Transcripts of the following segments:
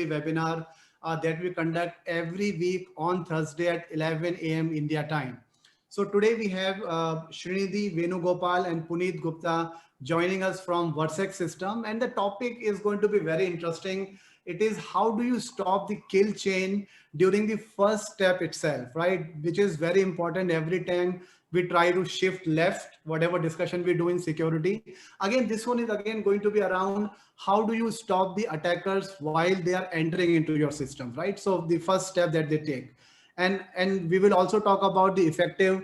webinar that we conduct every week on Thursday at 11 a.m. India time. So today we have Srinidhi Venugopal and Puneet Gupta joining us from Versex System, and the topic is going to be very interesting. It is how do you stop the kill chain during the first step itself, right? Which is very important every time we try to shift left, whatever discussion we do in security. Again, this one is again going to be around how do you stop the attackers while they are entering into your system, right? So the first step that they take. And we will also talk about the effective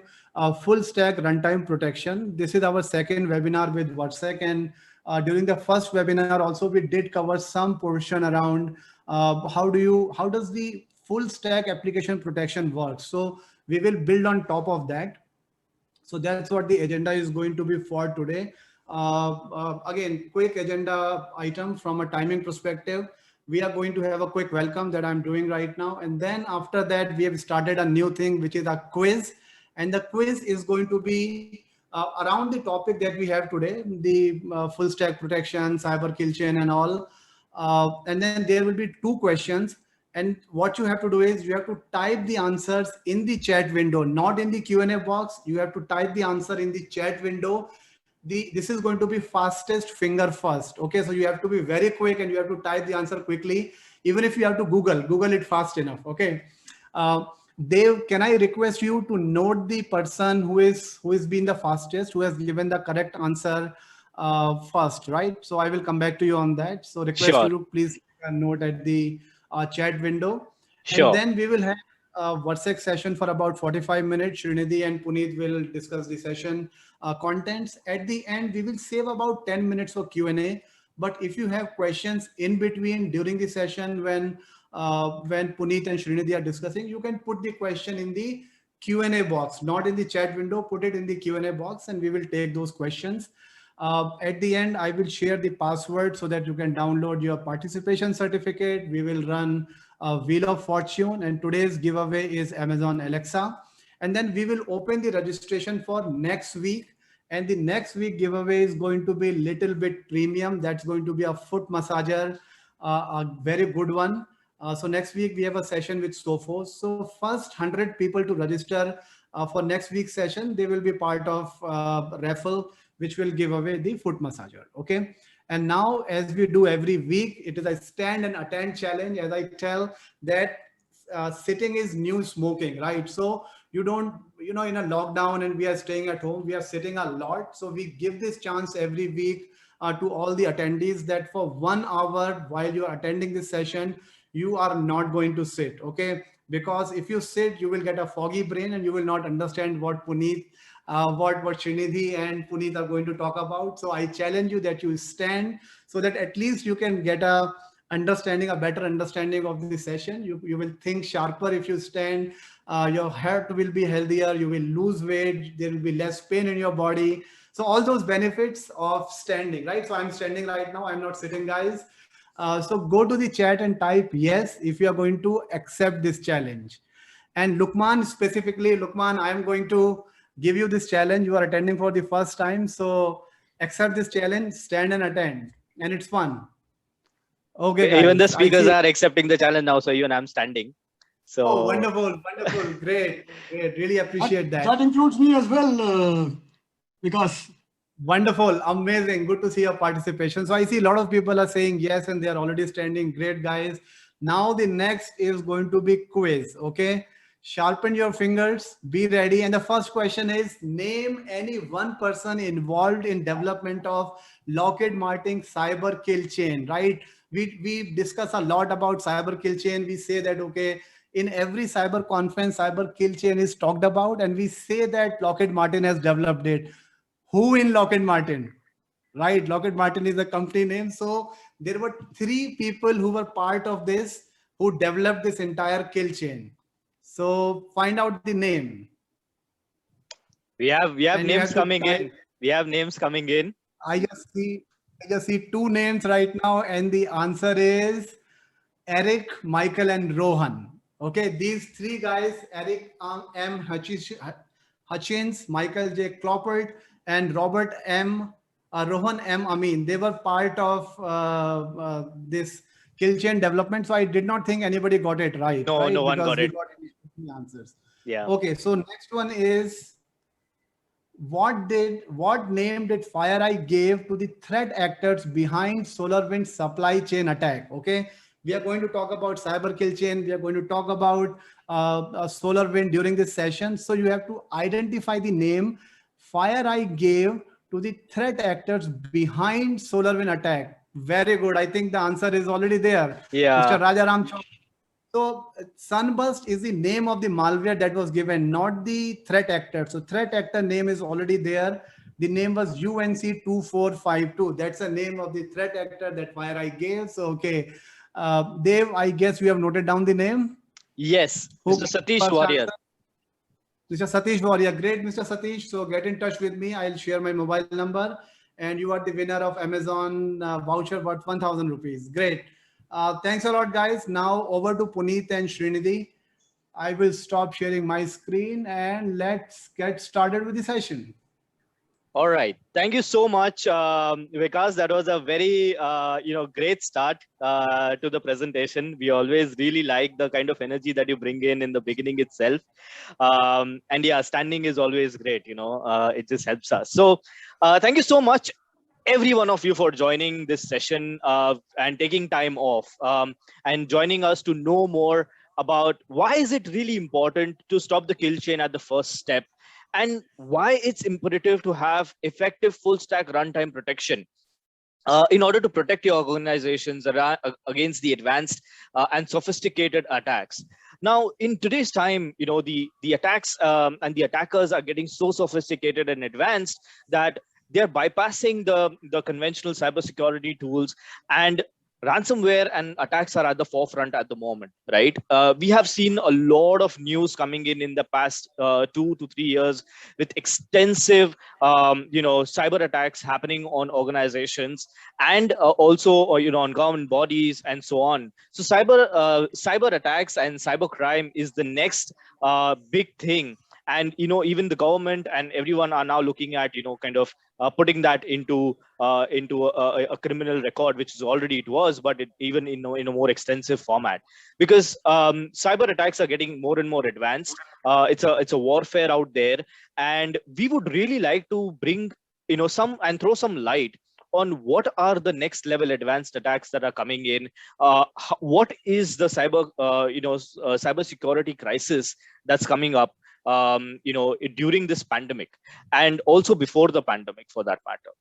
full stack runtime protection. This is our second webinar with WhatsApp, and during the first webinar also we did cover some portion around how does the full stack application protection work. So we will build on top of that. So that's what the agenda is going to be for today. Again, quick agenda item from a timing perspective. We are going to have a quick welcome that I'm doing right now. And then after that, we have started a new thing, which is a quiz. And the quiz is going to be around the topic that we have today, the full stack protection, cyber kill chain and all. And then there will be two questions. And what you have to do is you have to type the answers in the chat window, not in the Q&A box. You have to type the answer in the chat window. This is going to be fastest finger first. Okay, so you have to be very quick and you have to type the answer quickly. Even if you have to Google it fast enough. Okay. Dave, can I request you to note the person who is been the fastest, who has given the correct answer first, right? So I will come back to you on that. So request Sure. you to please note at the chat window. And Sure. then we will have a WhatsApp session for about 45 minutes. Srinidhi and Puneet will discuss the session contents. At the end, we will save about 10 minutes for Q&A. But if you have questions in between during the session when Puneet and Srinidhi are discussing, you can put the question in the Q&A box, not in the chat window. Put it in the Q&A box and we will take those questions. At the end, I will share the password so that you can download your participation certificate. We will run a Wheel of Fortune, and today's giveaway is Amazon Alexa. And then we will open the registration for next week. And the next week giveaway is going to be a little bit premium. That's going to be a foot massager, a very good one. So next week we have a session with Sophos. So first 100 people to register for next week's session, they will be part of raffle, which will give away the foot massager. Okay. And now, as we do every week, it is a stand and attend challenge. As I tell that sitting is new smoking, right? So you don't, in a lockdown and we are staying at home, we are sitting a lot. So we give this chance every week to all the attendees that for 1 hour while you are attending this session, you are not going to sit. Okay. Because if you sit, you will get a foggy brain and you will not understand what Puneet what Srinidhi and Puneet are going to talk about. So I challenge you that you stand so that at least you can get a better understanding of the session. You will think sharper if you stand. Your heart will be healthier. You will lose weight. There will be less pain in your body. So all those benefits of standing, right? So I'm standing right now. I'm not sitting, guys. So go to the chat and type yes if you are going to accept this challenge. And Lukman specifically, Lukman, I'm going to give you this challenge. You are attending for the first time. So accept this challenge, stand and attend. And it's fun. Okay, guys. Even the speakers are accepting the challenge now. So even I'm standing. So oh, wonderful. Great. Really appreciate that. That includes me as well, because wonderful, amazing. Good to see your participation. So I see a lot of people are saying yes, and they are already standing. Great, guys. Now the next is going to be quiz. Okay. Sharpen your fingers, be ready. And the first question is, name any one person involved in development of Lockheed Martin cyber kill chain, right? We discuss a lot about cyber kill chain. We say that, okay, in every cyber conference, cyber kill chain is talked about. And we say that Lockheed Martin has developed it. Who in Lockheed Martin? Right? Lockheed Martin is the company name. So there were 3 people who were part of this, who developed this entire kill chain. So find out the name. We have names coming in. We have names coming in. I just see 2 names right now, and the answer is Eric, Michael, and Rohan. Okay, these 3 guys: Eric M. Hutchins, Michael J. Kloppert, and Rohan M. Amin. They were part of this kill chain development. So I did not think anybody got it right. No, right? no one Because got we it. got three answers. Yeah. Okay, so next one is, what name did FireEye gave to the threat actors behind SolarWinds supply chain attack? Okay, we are going to talk about cyber kill chain. We are going to talk about SolarWinds during this session. So you have to identify the name FireEye gave to the threat actors behind SolarWinds attack. Very good. I think the answer is already there. Yeah. Mr. Rajaram Chowdhury. So Sunburst is the name of the malware that was given, not the threat actor. So threat actor name is already there. The name was UNC2452. That's the name of the threat actor that FireEye gave. So, okay. Dave, I guess you have noted down the name? Yes, Who Mr. Satish Warrior. Mr. Satish Warrior. Great, Mr. Satish. So get in touch with me. I'll share my mobile number. And you are the winner of Amazon voucher worth 1,000 rupees. Great. Thanks a lot, guys. Now over to Puneet and Srinidhi. I will stop sharing my screen and let's get started with the session. All right. Thank you so much, Vikas. That was a very, great start to the presentation. We always really like the kind of energy that you bring in the beginning itself. And yeah, standing is always great. It just helps us. So thank you so much, every one of you, for joining this session and taking time off and joining us to know more about why is it really important to stop the kill chain at the first step, and why it's imperative to have effective full stack runtime protection in order to protect your organizations against the advanced and sophisticated attacks. Now, in today's time, the attacks and the attackers are getting so sophisticated and advanced that they're bypassing the conventional cybersecurity tools, and ransomware and attacks are at the forefront at the moment, right? We have seen a lot of news coming in the past 2 to 3 years with extensive, cyber attacks happening on organizations and also, on government bodies and so on. So cyber attacks and cyber crime is the next big thing. And, even the government and everyone are now looking at, putting that into a criminal record, which is already it was, but even in a more extensive format, because cyber attacks are getting more and more advanced. It's a warfare out there, and we would really like to bring throw some light on what are the next level advanced attacks that are coming in. What is the cyber security crisis that's coming up during this pandemic, and also before the pandemic for that matter.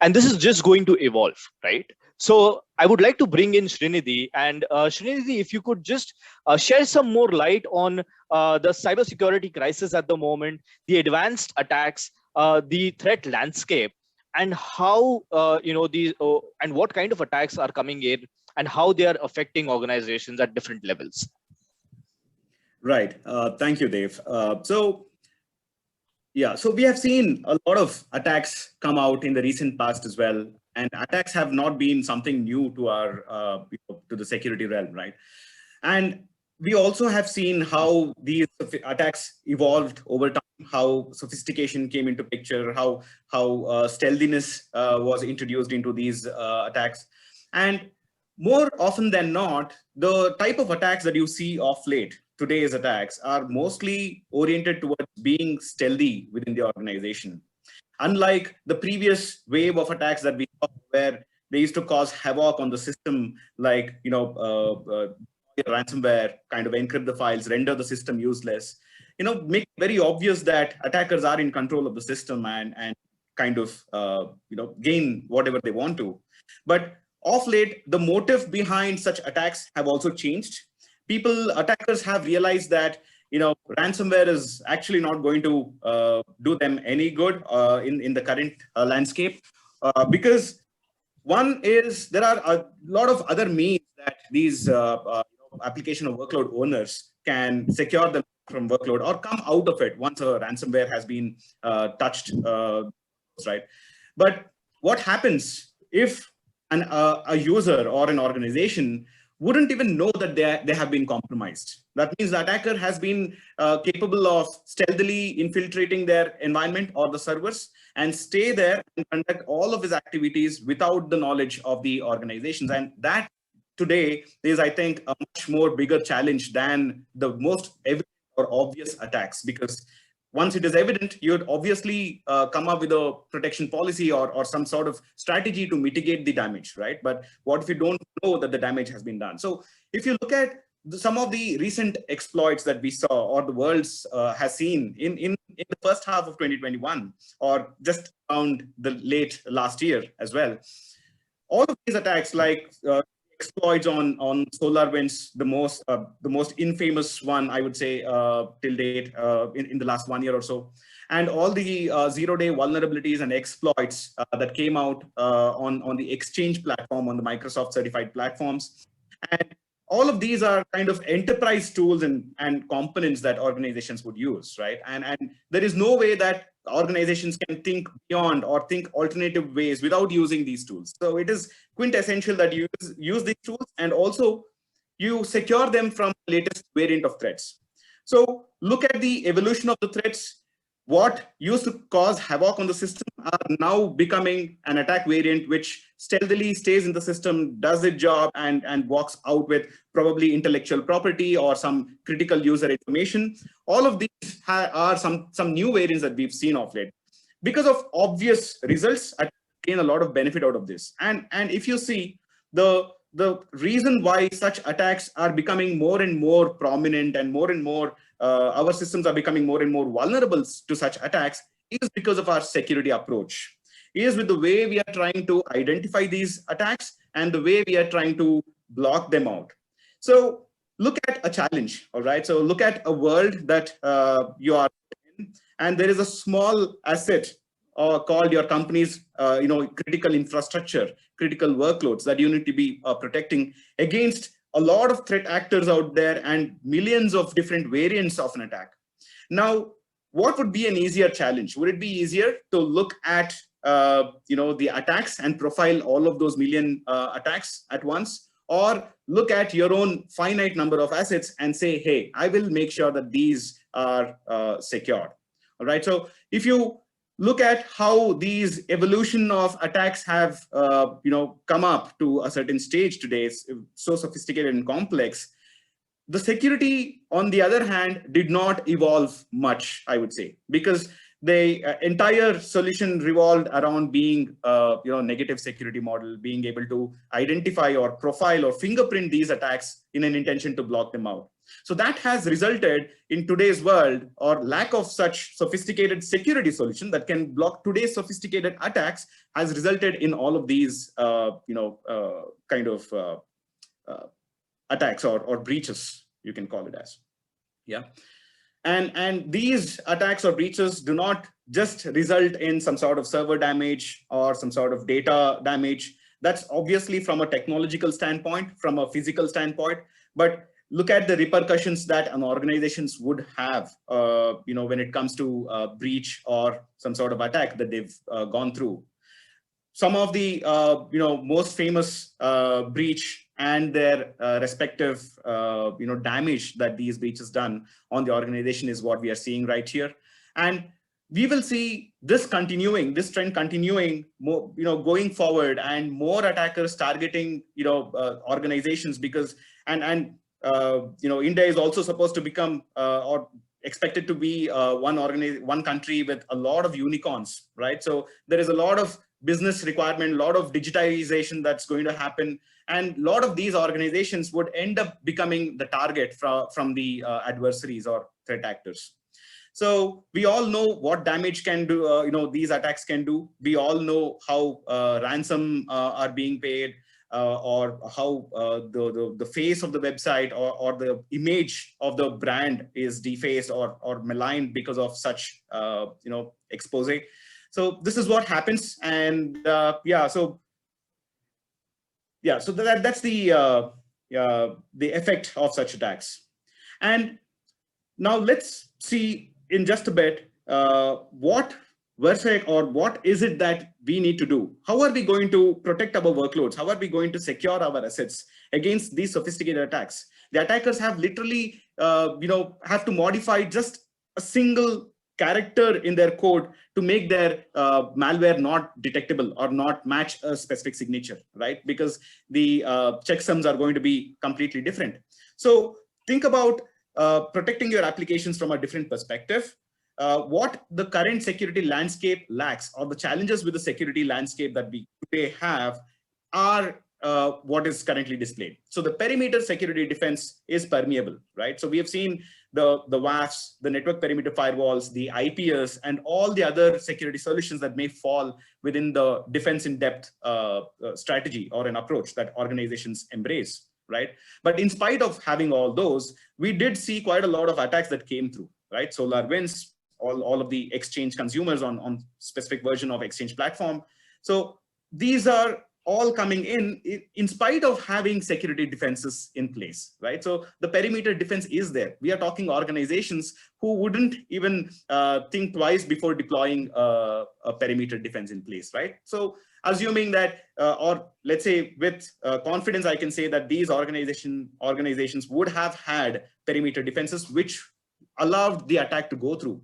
And this is just going to evolve, right? So I would like to bring in Srinidhi, and Srinidhi, if you could just share some more light on the cybersecurity crisis at the moment, the advanced attacks, the threat landscape, and how and what kind of attacks are coming in, and how they are affecting organizations at different levels. Right. Thank you, Dave. So we have seen a lot of attacks come out in the recent past as well. And attacks have not been something new to our to the security realm, right? And we also have seen how these attacks evolved over time, how sophistication came into picture, how stealthiness was introduced into these attacks. And more often than not, the type of attacks that you see of late, today's attacks, are mostly oriented towards being stealthy within the organization. Unlike the previous wave of attacks that we saw, where they used to cause havoc on the system, like ransomware, kind of encrypt the files, render the system useless, make it very obvious that attackers are in control of the system and kind of gain whatever they want to. But of late, the motive behind such attacks have also changed. Attackers have realized that ransomware is actually not going to do them any good in the current landscape, because one is there are a lot of other means that these application or workload owners can secure them from workload or come out of it once a ransomware has been touched, right? But what happens if a user or an organization wouldn't even know that they have been compromised? That means the attacker has been capable of stealthily infiltrating their environment or the servers and stay there and conduct all of his activities without the knowledge of the organizations. And that today is, I think, a much more bigger challenge than the most evident or obvious attacks, because once it is evident, you'd obviously come up with a protection policy or some sort of strategy to mitigate the damage, right? But what if you don't know that the damage has been done? So if you look at some of the recent exploits that we saw or the world has seen in the first half of 2021 or just around the late last year as well, all of these attacks, like exploits on SolarWinds, the most infamous one, I would say, till date in the last 1 year or so, and all the zero-day vulnerabilities and exploits that came out on the Exchange platform, on the Microsoft certified platforms. And all of these are kind of enterprise tools and components that organizations would use, right? And there is no way that organizations can think beyond or think alternative ways without using these tools. So it is quintessential that you use these tools, and also you secure them from the latest variant of threats. So look at the evolution of the threats. What used to cause havoc on the system are now becoming an attack variant which stealthily stays in the system, does its job, and walks out with probably intellectual property or some critical user information. All of these are some new variants that we've seen of late. Because of obvious results, I gain a lot of benefit out of this. And if you see the reason why such attacks are becoming more and more prominent and more our systems are becoming more and more vulnerable to such attacks is because of our security approach. Is with the way we are trying to identify these attacks and the way we are trying to block them out. So look at a challenge, all right? So look at a world that you are in, and there is a small asset called your company's critical infrastructure, critical workloads that you need to be protecting against a lot of threat actors out there and millions of different variants of an attack. Now, what would be an easier challenge? Would it be easier to look at the attacks and profile all of those million attacks at once, or look at your own finite number of assets and say, hey, I will make sure that these are secured? All right. So if you look at how these evolution of attacks have come up to a certain stage today, it's so sophisticated and complex. The security, on the other hand, did not evolve much, I would say, because the entire solution revolved around being negative security model, being able to identify or profile or fingerprint these attacks in an intention to block them out. So that has resulted in today's world, or lack of such sophisticated security solution that can block today's sophisticated attacks, has resulted in all of these attacks or breaches, you can call it as. Yeah. And these attacks or breaches do not just result in some sort of server damage or some sort of data damage. That's obviously from a technological standpoint, from a physical standpoint, but look at the repercussions that an organizations would have, when it comes to breach or some sort of attack that they've gone through. Some of the most famous breach and their respective damage that these breaches done on the organization is what we are seeing right here. And we will see this trend continuing more, going forward, and more attackers targeting organizations, because India is also supposed to become or expected to be one country with a lot of unicorns, right? So there is a lot of business requirement, a lot of digitization that's going to happen, and a lot of these organizations would end up becoming the target from the adversaries or threat actors. So we all know what damage can do, these attacks can do. We all know how ransom are being paid, or how the face of the website or the image of the brand is defaced or maligned because of such expose. So this is what happens, and so that's the effect of such attacks. And now let's see in just a bit what VerSec, or what is it that we need to do? How are we going to protect our workloads? How are we going to secure our assets against these sophisticated attacks? The attackers have literally have to modify just a single character in their code to make their malware not detectable or not match a specific signature, right? Because the checksums are going to be completely different. So think about protecting your applications from a different perspective. What the current security landscape lacks, or the challenges with the security landscape that we today have, are what is currently displayed. So the perimeter security defense is permeable, right? So we have seen the WAFs, the network perimeter firewalls, the IPS, and all the other security solutions that may fall within the defense in depth strategy or an approach that organizations embrace, right? But in spite of having all those, we did see quite a lot of attacks that came through, right? SolarWinds, all of the Exchange consumers on specific version of Exchange platform. So these are all coming in spite of having security defenses in place, right? So the perimeter defense is there. We are talking organizations who wouldn't even think twice before deploying a perimeter defense in place, right? So assuming that, or let's say with confidence, I can say that these organizations would have had perimeter defenses which allowed the attack to go through.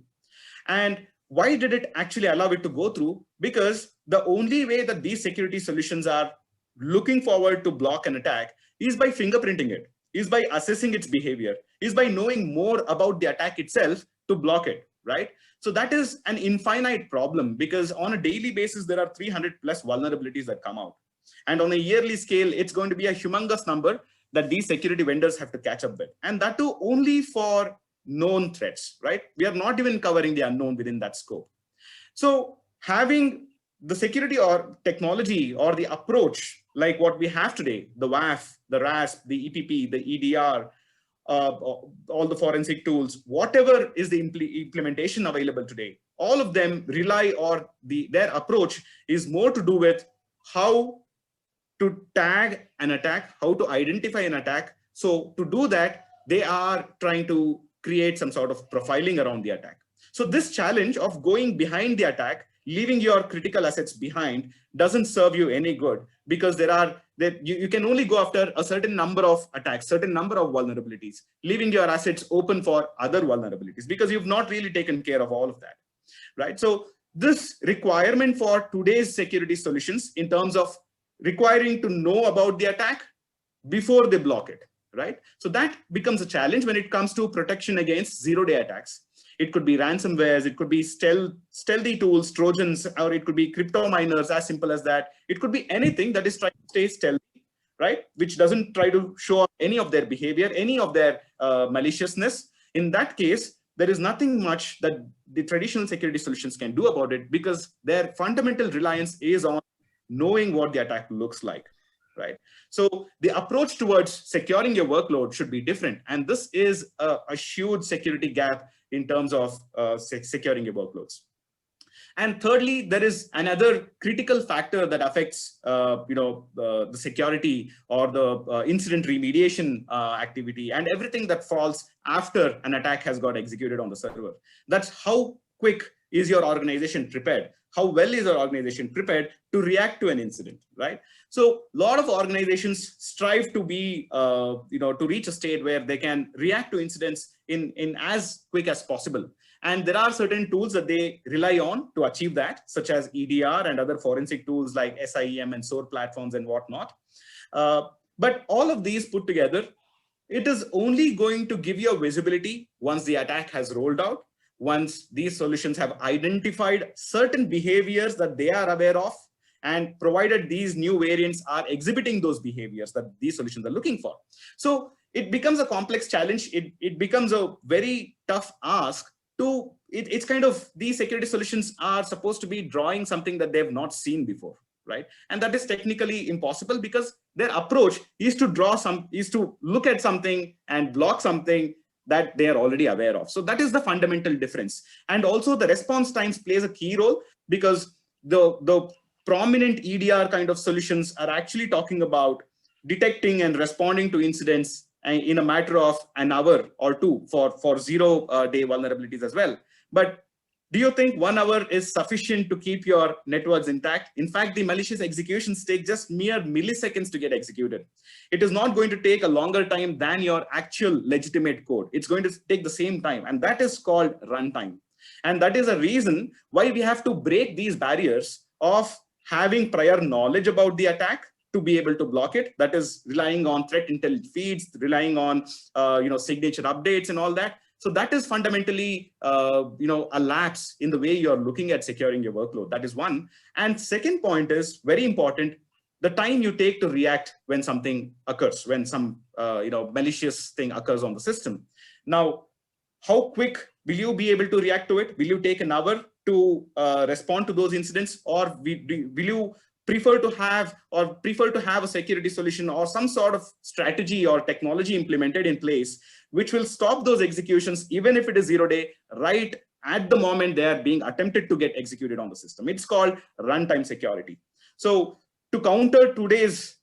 And why did it actually allow it to go through? Because the only way that these security solutions are looking forward to block an attack is by fingerprinting it, is by assessing its behavior, is by knowing more about the attack itself to block it, right? So that is an infinite problem, because on a daily basis, there are 300 plus vulnerabilities that come out. And on a yearly scale, it's going to be a humongous number that these security vendors have to catch up with. And that too only for known threats, right? We are not even covering the unknown within that scope. So having the security or technology or the approach like what we have today, the WAF, the RASP, the EPP, the EDR, all the forensic tools, whatever is the implementation available today, all of them rely, or their approach is more to do with how to tag an attack, how to identify an attack. So to do that, they are trying to create some sort of profiling around the attack. So this challenge of going behind the attack, leaving your critical assets behind, doesn't serve you any good, because you can only go after a certain number of attacks, certain number of vulnerabilities, leaving your assets open for other vulnerabilities, because you've not really taken care of all of that, right? So this requirement for today's security solutions in terms of requiring to know about the attack before they block it, right? So that becomes a challenge when it comes to protection against zero-day attacks. It could be ransomwares, it could be stealthy tools, Trojans, or it could be crypto miners, as simple as that. It could be anything that is trying to stay stealthy, right? Which doesn't try to show up any of their behavior, any of their maliciousness. In that case, there is nothing much that the traditional security solutions can do about it, because their fundamental reliance is on knowing what the attack looks like, right? So the approach towards securing your workload should be different. And this is a huge security gap in terms of securing your workloads. And thirdly, there is another critical factor that affects the security or the incident remediation activity and everything that falls after an attack has got executed on the server. That's how quick is your organization prepared? How well is your organization prepared to react to an incident, right? So a lot of organizations strive to be, to reach a state where they can react to incidents in as quick as possible. And there are certain tools that they rely on to achieve that, such as EDR and other forensic tools like SIEM and SOAR platforms and whatnot. But all of these put together, it is only going to give you a visibility once the attack has rolled out, once these solutions have identified certain behaviors that they are aware of, and provided these new variants are exhibiting those behaviors that these solutions are looking for. So it becomes a complex challenge. It becomes a very tough ask to, it's kind of, these security solutions are supposed to be drawing something that they've not seen before, right? And that is technically impossible, because their approach is to look at something and block something that they are already aware of. So that is the fundamental difference. And also the response times plays a key role, because the prominent EDR kind of solutions are actually talking about detecting and responding to incidents in a matter of an hour or two for 0-day vulnerabilities as well. But do you think 1 hour is sufficient to keep your networks intact? In fact, the malicious executions take just mere milliseconds to get executed. It is not going to take a longer time than your actual legitimate code. It's going to take the same time, and that is called runtime. And that is a reason why we have to break these barriers of having prior knowledge about the attack to be able to block it. That is relying on threat intel feeds, relying on signature updates and all that. So that is fundamentally a lapse in the way you're looking at securing your workload. That is one. And second point is very important: the time you take to react when something occurs, when some malicious thing occurs on the system. Now, how quick will you be able to react to it? Will you take an hour to respond to those incidents, or will you prefer to have a security solution or some sort of strategy or technology implemented in place which will stop those executions, even if it is 0-day, right at the moment they are being attempted to get executed on the system? It's called runtime security. So to counter today's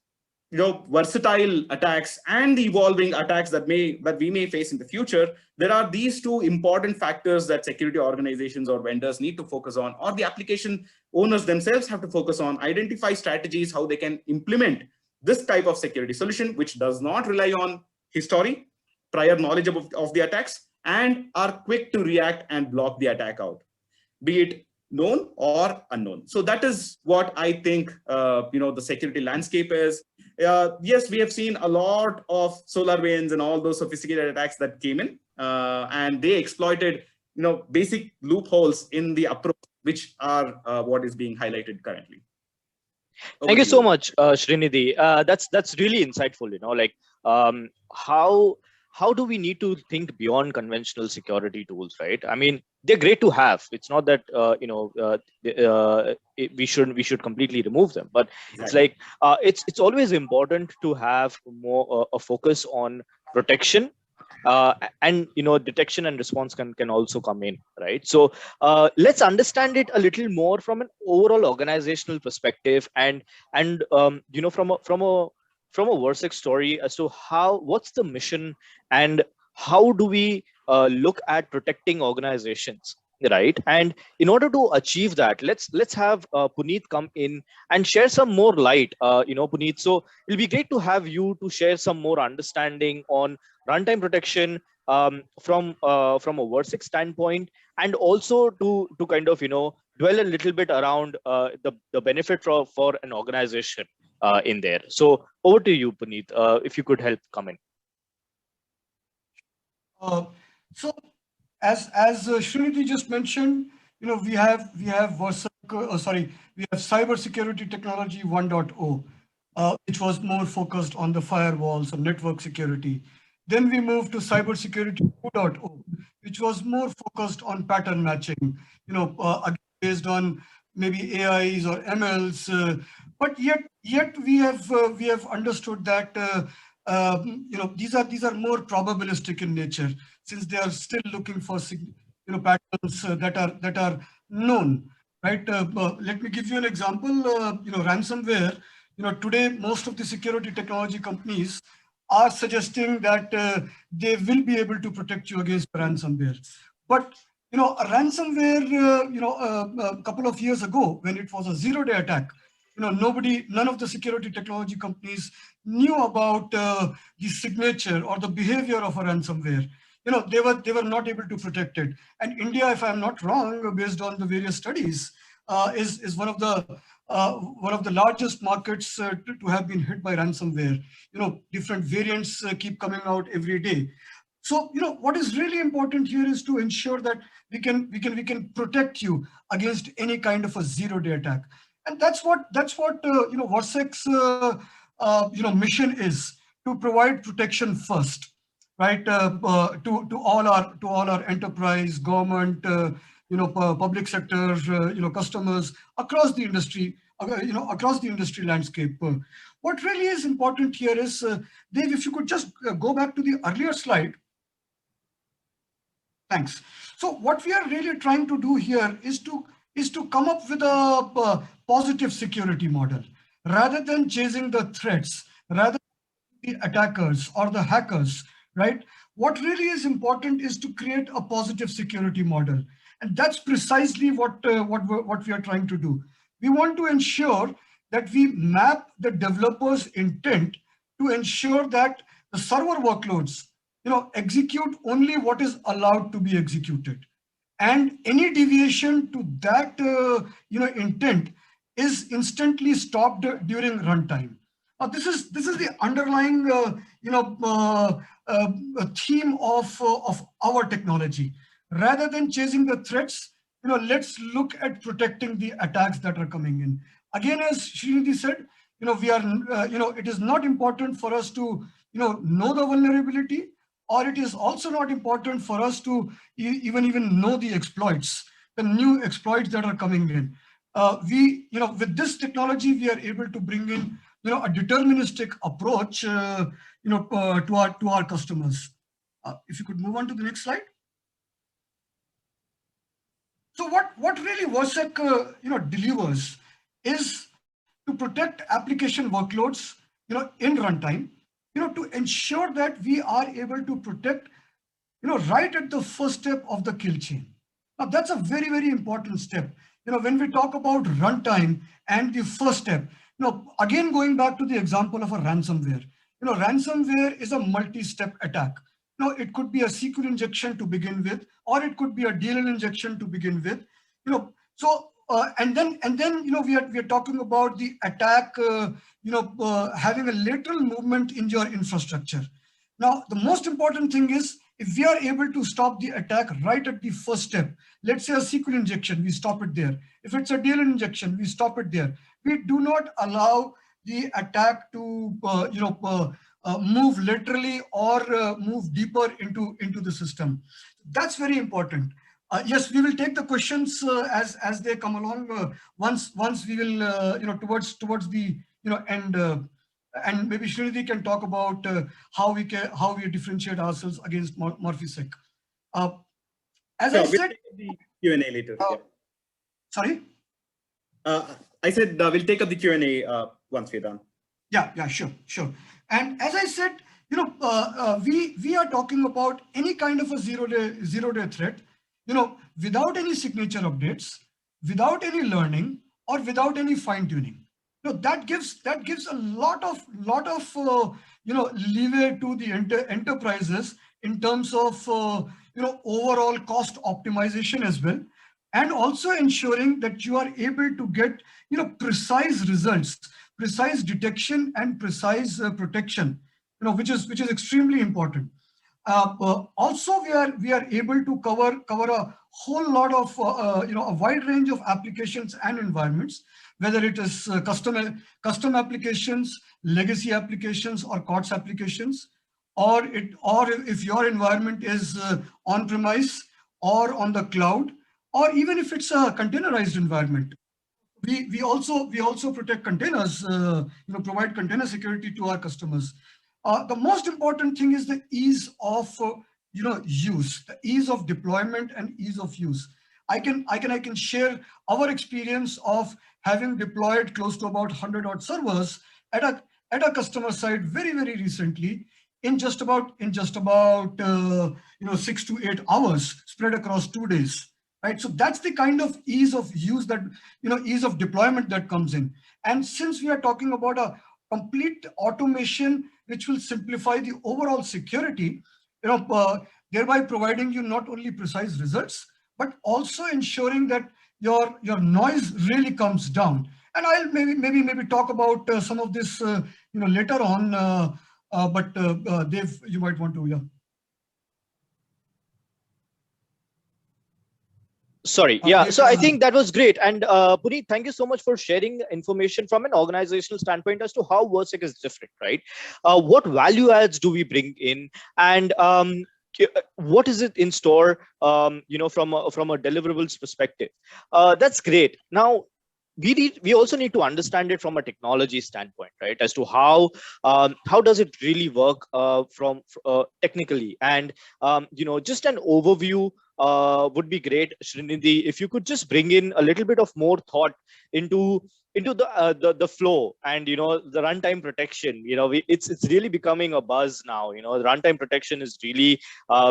versatile attacks and the evolving attacks that we may face in the future, there are these two important factors that security organizations or vendors need to focus on, or the application owners themselves have to focus on: identify strategies how they can implement this type of security solution, which does not rely on history, prior knowledge of the attacks, and are quick to react and block the attack out, be it known or unknown. So that is what I think the security landscape is. Yes, we have seen a lot of SolarWinds and all those sophisticated attacks that came in, and they exploited basic loopholes in the approach, which are what is being highlighted currently. Thank you so much, Srinidhi. That's really insightful. How do we need to think beyond conventional security tools, right? I mean, they're great to have. It's not that we should completely remove them, but exactly. It's always important to have more a focus on protection, and detection and response can also come in, right? So let's understand it a little more from an overall organizational perspective, and from a Versex story as to what's the mission and how do we look at protecting organizations, right? And in order to achieve that, let's have Puneet come in and share some more light. Puneet, so it'll be great to have you to share some more understanding on runtime protection from a Versex standpoint, and also to kind of dwell a little bit around the benefit for an organization in there. So over to you, Puneet, if you could help come in. So as Srinidhi just mentioned, we have Versex, we have Cybersecurity Technology 1.0, which was more focused on the firewalls and network security. Then we moved to Cybersecurity 2.0, which was more focused on pattern matching, based on maybe AIs or MLs, but yet we have understood that these are more probabilistic in nature, since they are still looking for patterns that are known, right? Let me give you an example. Ransomware. Today most of the security technology companies are suggesting that they will be able to protect you against ransomware, but a ransomware, a couple of years ago, when it was a 0-day attack, none of the security technology companies knew about the signature or the behavior of a ransomware. They were not able to protect it. And India, if I'm not wrong, based on the various studies, is one of the largest markets to have been hit by ransomware. Different variants keep coming out every day. So, what is really important here is to ensure that we can protect you against any kind of a 0-day attack. And that's what Versex mission is, to provide protection first, right? To all our enterprise, government, public sector, customers across the industry, across the industry landscape. What really is important here is, Dave, if you could just go back to the earlier slide. Thanks. So what we are really trying to do here is to come up with a positive security model, rather than chasing the threats, rather than the attackers or the hackers, right? What really is important is to create a positive security model. And that's precisely what we are trying to do. We want to ensure that we map the developer's intent to ensure that the server workloads execute only what is allowed to be executed. and any deviation to that intent is instantly stopped during runtime. This is the underlying theme of our technology. Rather than chasing the threats, let's look at protecting the attacks that are coming in. Again, as Srinidhi said, we are it is not important for us to know the vulnerability, or it is also not important for us to even know the exploits, the new exploits that are coming in. With this technology, we are able to bring in a deterministic approach to our customers. If you could move on to the next slide. So what really Versec delivers is to protect application workloads in runtime, to ensure that we are able to protect right at the first step of the kill chain. Now that's a very, very important step. When we talk about runtime and the first step, again going back to the example of a ransomware. Ransomware is a multi-step attack. It could be a SQL injection to begin with, or it could be a DLL injection to begin with. And then we are talking about the attack having a lateral movement in your infrastructure. Now the most important thing is, if we are able to stop the attack right at the first step, let's say a SQL injection, we stop it there. If it's a DLL injection, we stop it there. We do not allow the attack to move laterally or move deeper into the system. That's very important. Yes, we will take the questions as they come along. Once we will towards the end. And maybe Srinidhi can talk about how we differentiate ourselves against Morphisec. As I said, the Q&A later. Sorry. I said we'll take up the Q&A once we're done. Yeah, sure. And as I said, we are talking about any kind of a zero-day threat, without any signature updates, without any learning, or without any fine-tuning. That gives a lot of leeway to the enterprises in terms of overall cost optimization as well, and also ensuring that you are able to get precise results, precise detection, and precise protection, which is extremely important. Also, we are able to cover a whole lot of a wide range of applications and environments, whether it is custom applications, legacy applications, or COTS applications, or if your environment is on-premise or on the cloud, or even if it's a containerized environment. We also protect containers, provide container security to our customers. The most important thing is the ease of use, the ease of deployment and ease of use. I can share our experience of having deployed close to about 100 odd servers at a customer side very, very recently in just about 6 to 8 hours spread across 2 days. Right? So that's the kind of ease of use that, ease of deployment that comes in. And since we are talking about a complete automation, which will simplify the overall security, thereby providing you not only precise results, but also ensuring that your noise really comes down. And I'll maybe talk about some of this later on. But Dave, you might want to, yeah. Sorry. Yeah. So I think that was great. And Puneet, thank you so much for sharing information from an organizational standpoint as to how Versec is different, right? What value adds do we bring in, and what is it in store, from a deliverables perspective? That's great. Now, we also need to understand it from a technology standpoint, right? As to how does it really work from technically, and just an overview would be great, Srinidhi, if you could just bring in a little bit of more thought into the flow and the runtime protection. It's really becoming a buzz now. The runtime protection is really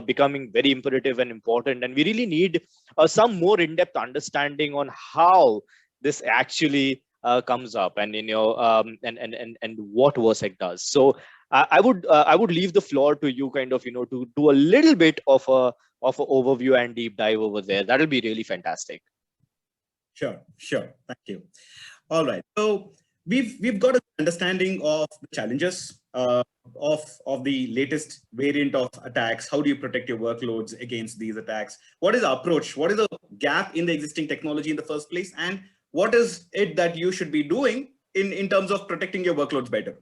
becoming very imperative and important, and we really need some more in-depth understanding on how this actually comes up, and and what Versec does. So I would leave the floor to you, kind of, to do a little bit of a overview and deep dive over there. That'll be really fantastic. Sure. Thank you. All right. So we've got an understanding of the challenges of the latest variant of attacks. How do you protect your workloads against these attacks? What is the approach? What is the gap in the existing technology in the first place? And what is it that you should be doing in terms of protecting your workloads better?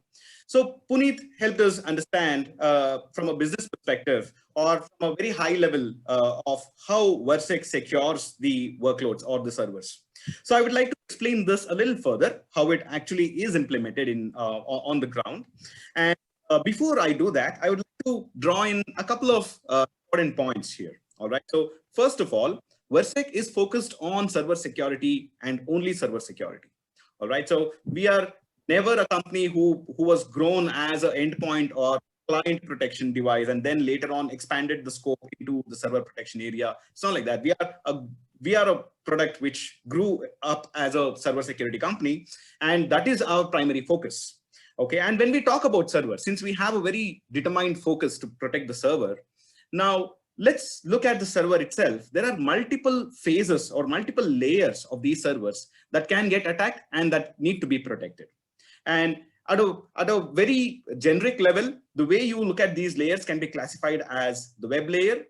So Puneet helped us understand from a business perspective, or from a very high level of how Versec secures the workloads or the servers. So I would like to explain this a little further, how it actually is implemented on the ground. And before I do that, I would like to draw in a couple of important points here. All right. So first of all, Versec is focused on server security and only server security. All right. So we are never a company who was grown as an endpoint or client protection device and then later on expanded the scope into the server protection area. It's not like that. We are a product which grew up as a server security company, and that is our primary focus. Okay, and when we talk about server, since we have a very determined focus to protect the server, now let's look at the server itself. There are multiple phases or multiple layers of these servers that can get attacked and that need to be protected. And at a very generic level, the way you look at these layers can be classified as the web layer,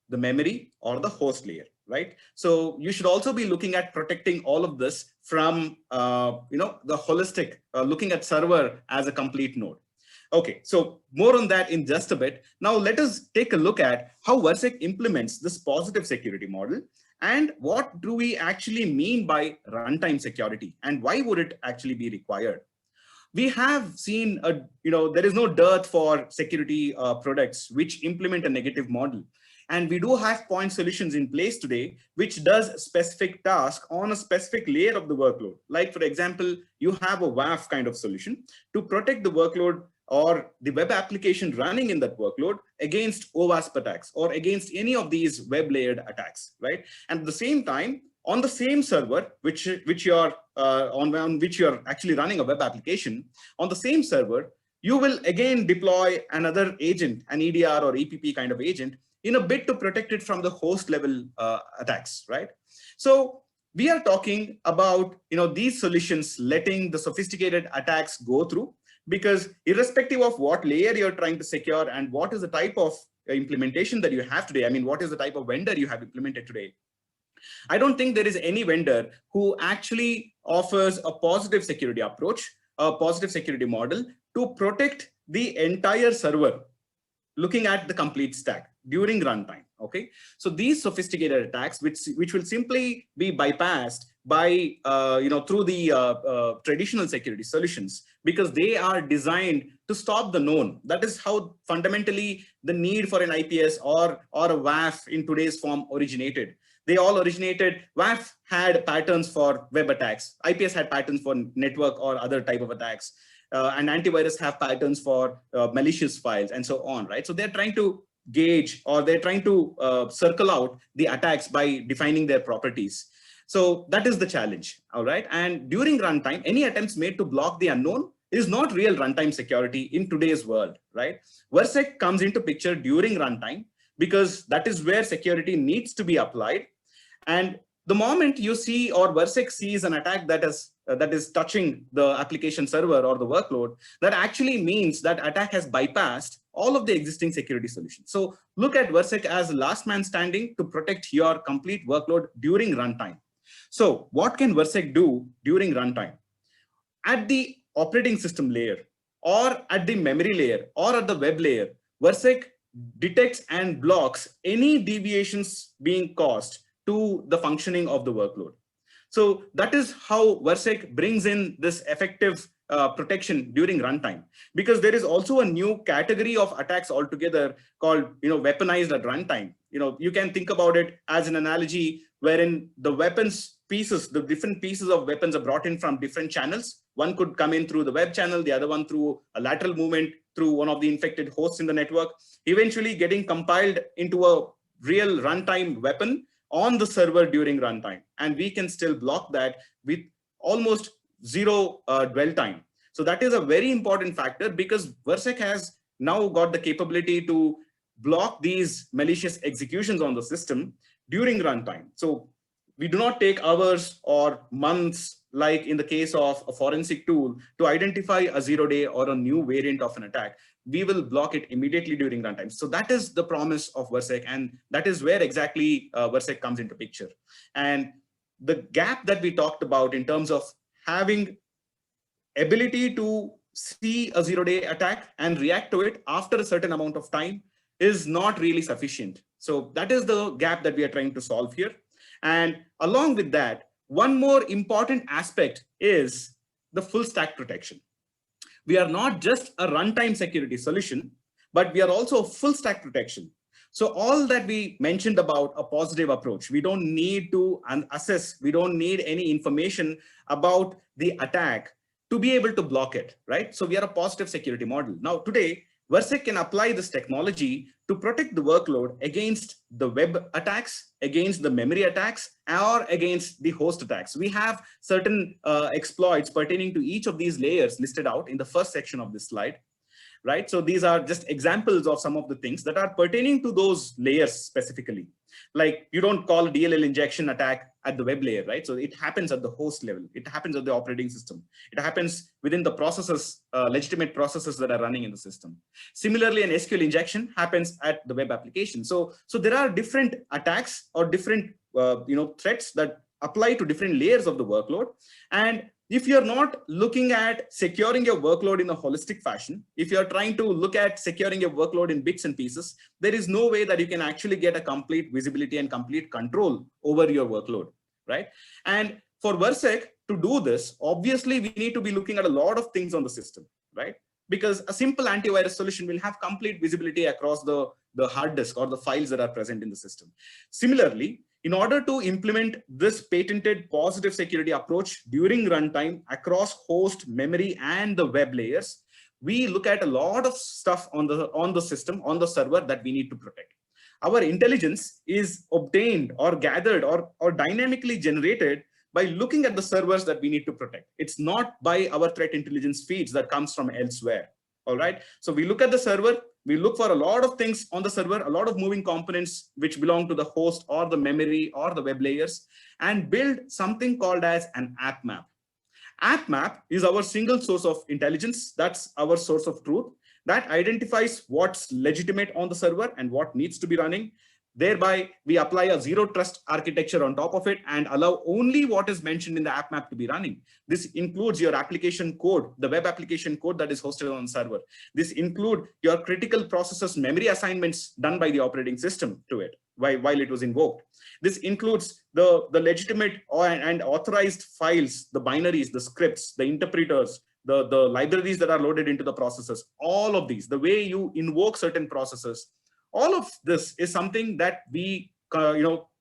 the memory, or the host layer, right? So you should also be looking at protecting all of this from the holistic, looking at server as a complete node. Okay, so more on that in just a bit. Now let us take a look at how Versec implements this positive security model, and what do we actually mean by runtime security, and why would it actually be required? We have seen, there is no dearth for security products which implement a negative model. And we do have point solutions in place today, which does specific task on a specific layer of the workload. Like, for example, you have a WAF kind of solution to protect the workload or the web application running in that workload against OWASP attacks or against any of these web layered attacks, right? And at the same time, on the same server, which you're on which you're actually running a web application, on the same server, you will again deploy another agent, an EDR or EPP kind of agent, in a bid to protect it from the host level attacks, right? So we are talking about these solutions letting the sophisticated attacks go through, because irrespective of what layer you're trying to secure and what is the type of implementation that you have today, I mean, what is the type of vendor you have implemented today, I don't think there is any vendor who actually offers a positive security approach, a positive security model to protect the entire server, looking at the complete stack during runtime. Okay, so these sophisticated attacks, which will simply be bypassed by through the traditional security solutions, because they are designed to stop the known. That is how fundamentally the need for an IPS or a WAF in today's form originated. They all originated. WAF had patterns for web attacks. IPS had patterns for network or other type of attacks. And antivirus have patterns for malicious files and so on, right? So they're trying to gauge, or they're trying to circle out the attacks by defining their properties. So that is the challenge, all right? And during runtime, any attempts made to block the unknown is not real runtime security in today's world, right? Versec comes into picture during runtime because that is where security needs to be applied. And the moment you see, or Versec sees, an attack that is touching the application server or the workload, that actually means that attack has bypassed all of the existing security solutions. So look at Versec as last man standing to protect your complete workload during runtime. So what can Versec do during runtime? At the operating system layer, or at the memory layer, or at the web layer, Versec detects and blocks any deviations being caused to the functioning of the workload. So that is how Versec brings in this effective protection during runtime, because there is also a new category of attacks altogether called weaponized at runtime. You can think about it as an analogy wherein the weapons pieces, the different pieces of weapons are brought in from different channels. One could come in through the web channel, the other one through a lateral movement through one of the infected hosts in the network, eventually getting compiled into a real runtime weapon on the server during runtime. And we can still block that with almost zero dwell time. So that is a very important factor, because Versec has now got the capability to block these malicious executions on the system during runtime. So we do not take hours or months, like in the case of a forensic tool, to identify a 0-day or a new variant of an attack. We will block it immediately during runtime. So that is the promise of Versec, and that is where exactly Versec comes into picture. And the gap that we talked about in terms of having ability to see a 0-day attack and react to it after a certain amount of time is not really sufficient. So that is the gap that we are trying to solve here. And along with that, one more important aspect is the full stack protection. We are not just a runtime security solution, but we are also a full stack protection. So all that we mentioned about a positive approach, we don't need to assess, we don't need any information about the attack to be able to block it, right? So we are a positive security model. Now today, Versec can apply this technology to protect the workload against the web attacks, against the memory attacks, or against the host attacks. We have certain exploits pertaining to each of these layers listed out in the first section of this slide, right? So these are just examples of some of the things that are pertaining to those layers specifically. Like you don't call a DLL injection attack at the web layer, right? So it happens at the host level. It happens at the operating system. It happens within the processes, legitimate processes that are running in the system. Similarly, an SQL injection happens at the web application. So there are different attacks or different threats that apply to different layers of the workload. And if you're not looking at securing your workload in a holistic fashion, if you're trying to look at securing your workload in bits and pieces, there is no way that you can actually get a complete visibility and complete control over your workload, right? And for Versec to do this, obviously we need to be looking at a lot of things on the system, right? Because a simple antivirus solution will have complete visibility across the hard disk or the files that are present in the system. Similarly, in order to implement this patented positive security approach during runtime across host, memory, and the web layers, we look at a lot of stuff on the system, on the server that we need to protect. Our intelligence is obtained or gathered or dynamically generated by looking at the servers that we need to protect. It's not by our threat intelligence feeds that comes from elsewhere. All right. So we look at the server, we look for a lot of things on the server, a lot of moving components which belong to the host or the memory or the web layers, and build something called as an app map. App map is our single source of intelligence. That's our source of truth that identifies what's legitimate on the server and what needs to be running. Thereby, we apply a zero trust architecture on top of it and allow only what is mentioned in the app map to be running. This includes your application code, the web application code that is hosted on the server. This includes your critical processes memory assignments done by the operating system to it while it was invoked. This includes the legitimate and authorized files, the binaries, the scripts, the interpreters, the libraries that are loaded into the processes, all of these, the way you invoke certain processes. All of this is something that we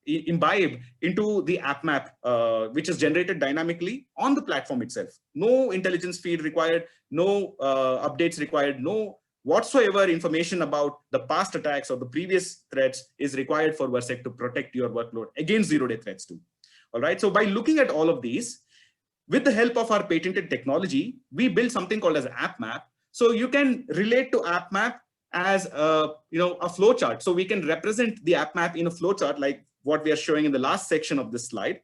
imbibe into the app map, which is generated dynamically on the platform itself. No intelligence feed required, no updates required, no whatsoever information about the past attacks or the previous threats is required for Versec to protect your workload against zero-day threats too. All right. So by looking at all of these, with the help of our patented technology, we build something called as app map. So you can relate to app map as a flow chart. So we can represent the app map in a flow chart like what we are showing in the last section of this slide.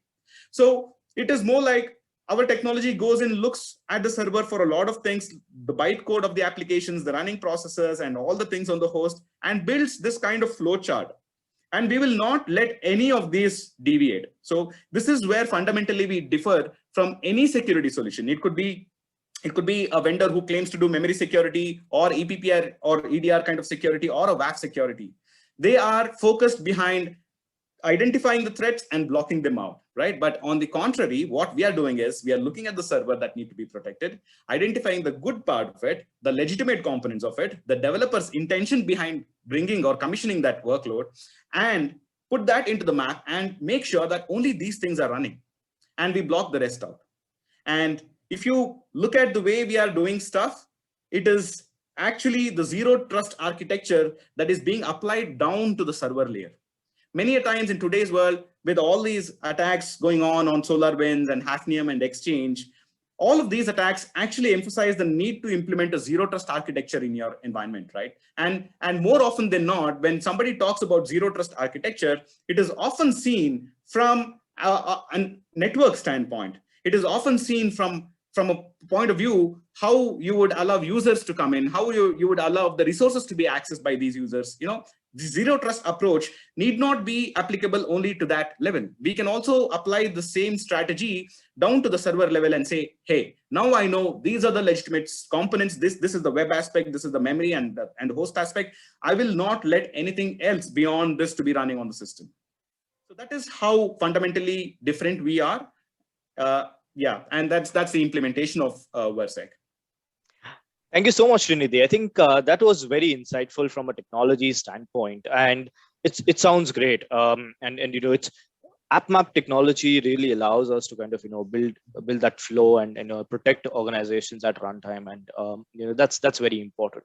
So it is more like our technology goes and looks at the server for a lot of things, the bytecode of the applications, the running processes, and all the things on the host, and builds this kind of flow chart. And we will not let any of these deviate. So this is where fundamentally we differ from any security solution. It could be a vendor who claims to do memory security or EPPR or EDR kind of security or a WAF security. They are focused behind identifying the threats and blocking them out, right? But on the contrary, what we are doing is we are looking at the server that need to be protected, identifying the good part of it, the legitimate components of it, the developer's intention behind bringing or commissioning that workload, and put that into the map and make sure that only these things are running, and we block the rest out. And if you look at the way we are doing stuff, it is actually the zero trust architecture that is being applied down to the server layer. Many a times in today's world, with all these attacks going on SolarWinds and Hafnium and Exchange, all of these attacks actually emphasize the need to implement a zero trust architecture in your environment, right? And more often than not, when somebody talks about zero trust architecture, it is often seen from a network standpoint. It is often seen from a point of view, how you would allow users to come in, how you would allow the resources to be accessed by these users. The zero trust approach need not be applicable only to that level. We can also apply the same strategy down to the server level and say, hey, now I know these are the legitimate components. This is the web aspect, this is the memory and the host aspect. I will not let anything else beyond this to be running on the system. So that is how fundamentally different we are. Yeah, and that's the implementation of Versec. Thank you so much, Srinidhi. I think that was very insightful from a technology standpoint, and it sounds great. And it's AppMap technology really allows us to kind of build that flow and protect organizations at runtime, and that's very important.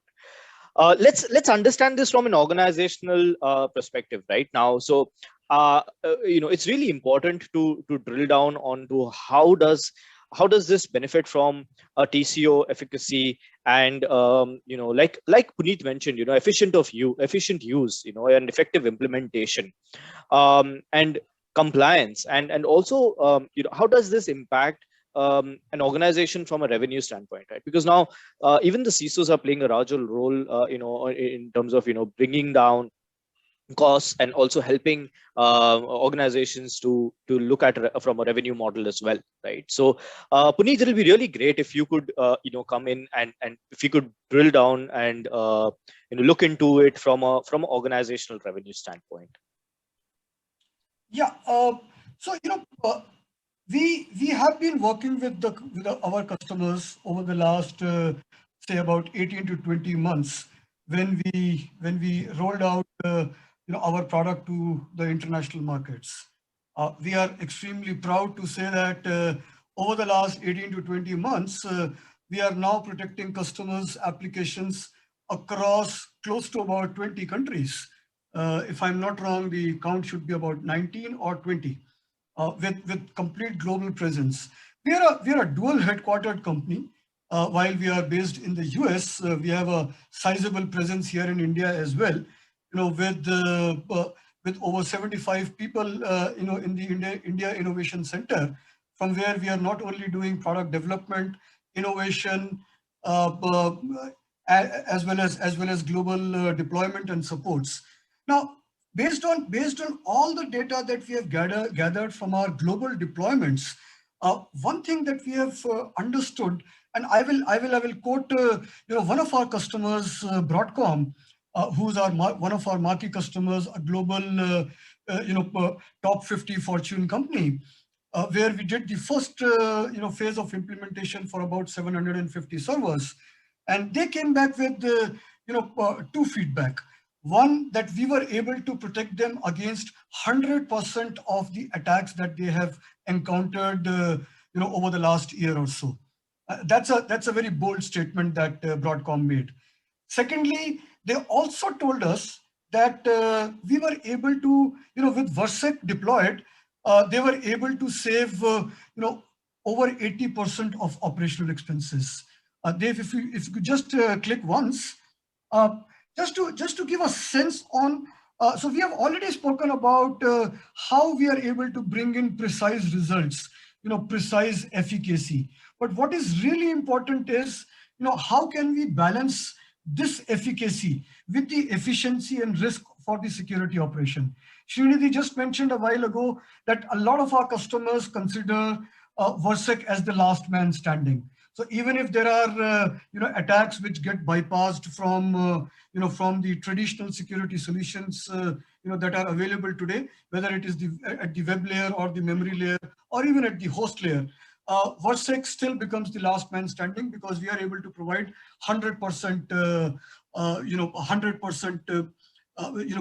Let's understand this from an organizational perspective right now. So it's really important to drill down onto how does this benefit from a TCO efficacy and like Puneet mentioned, efficient use, and effective implementation, and compliance, and also how does this impact an organization from a revenue standpoint, right? Because now even the CISOs are playing a larger role, in terms of bringing down costs and also helping organizations to look at from a revenue model as well, right? So Puneet, it'll be really great if you could come in and if you could drill down and look into it from an organizational revenue standpoint. Yeah. So we have been working with our customers over the last say about 18 to 20 months when we rolled out our product to the international markets. We are extremely proud to say that over the last 18 to 20 months, we are now protecting customers' applications across close to about 20 countries. If I'm not wrong, the count should be about 19 or 20, with complete global presence. We are a dual headquartered company. While we are based in the US, we have a sizable presence here in India as well. With over 75 people, in the India Innovation Center, from where we are not only doing product development, innovation, as well as global deployment and supports. Now, based on all the data that we have gathered from our global deployments, one thing that we have understood, and I will quote one of our customers, Broadcom, who's one of our marquee customers, a global top 50 Fortune company, where we did the first phase of implementation for about 750 servers, and they came back with two feedback. One, that we were able to protect them against 100% of the attacks that they have encountered over the last year or so. That's a very bold statement that Broadcom made. Secondly, they also told us that we were able to, with Versec deployed, they were able to save over 80% of operational expenses. Dave, if you could just click once, just to give a sense on, so we have already spoken about how we are able to bring in precise results, precise efficacy. But what is really important is, how can we balance this efficacy with the efficiency and risk for the security operation? Srinidhi just mentioned a while ago that a lot of our customers consider Versec as the last man standing. So even if there are attacks which get bypassed from the traditional security solutions that are available today, whether it is at the web layer or the memory layer or even at the host layer, Versec still becomes the last man standing because we are able to provide 100%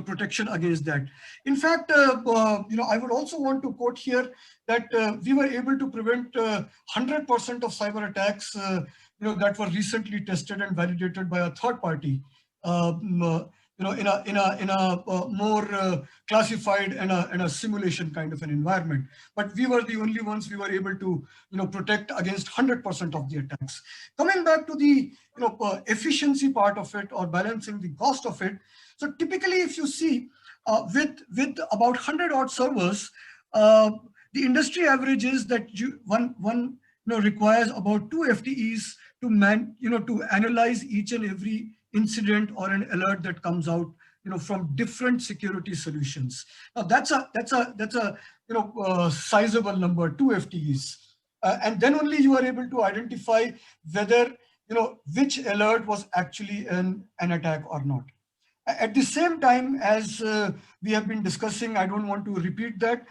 protection against that. In fact, I would also want to quote here that we were able to prevent 100% of cyber attacks that were recently tested and validated by a third party. in a more classified and a simulation kind of an environment. But we were the only ones we were able to protect against 100% of the attacks. Coming back to the efficiency part of it, or balancing the cost of it. So typically, if you see with about 100 odd servers, the industry average is that one requires about 2 FTEs to analyze each and every incident or an alert that comes out from different security solutions. Now that's a sizable number, 2 FTEs, and then only you are able to identify whether which alert was actually an attack or not. At the same time, as we have been discussing, I don't want to repeat that.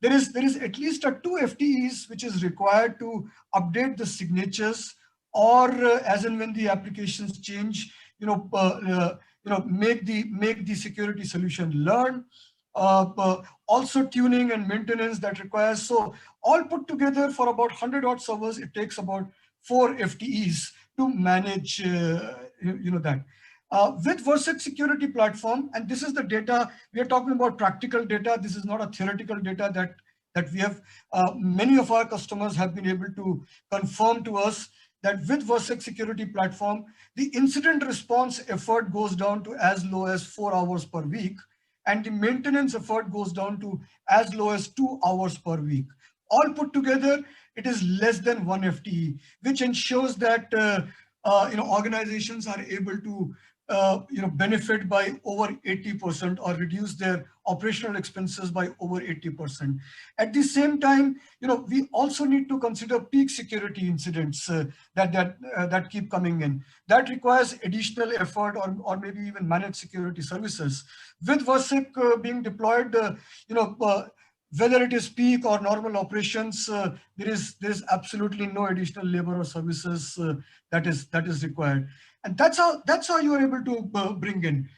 There is at least a 2 FTEs which is required to update the signatures, or as and when the applications change, make the security solution learn. Also tuning and maintenance that requires. So all put together, for about 100 odd servers, it takes about 4 FTEs to manage that. With Versex Security Platform, and this is the data, we are talking about practical data. This is not a theoretical data that we have. Many of our customers have been able to confirm to us that with Versex Security Platform, the incident response effort goes down to as low as 4 hours per week, and the maintenance effort goes down to as low as 2 hours per week. All put together, it is less than 1 FTE, which ensures that organizations are able to benefit by over 80%, or reduce their operational expenses by over 80%. At the same time, we also need to consider peak security incidents that keep coming in. That requires additional effort, or maybe even managed security services. With Versex being deployed, whether it is peak or normal operations, there is absolutely no additional labor or services that is required. And that's how you are able to bring in.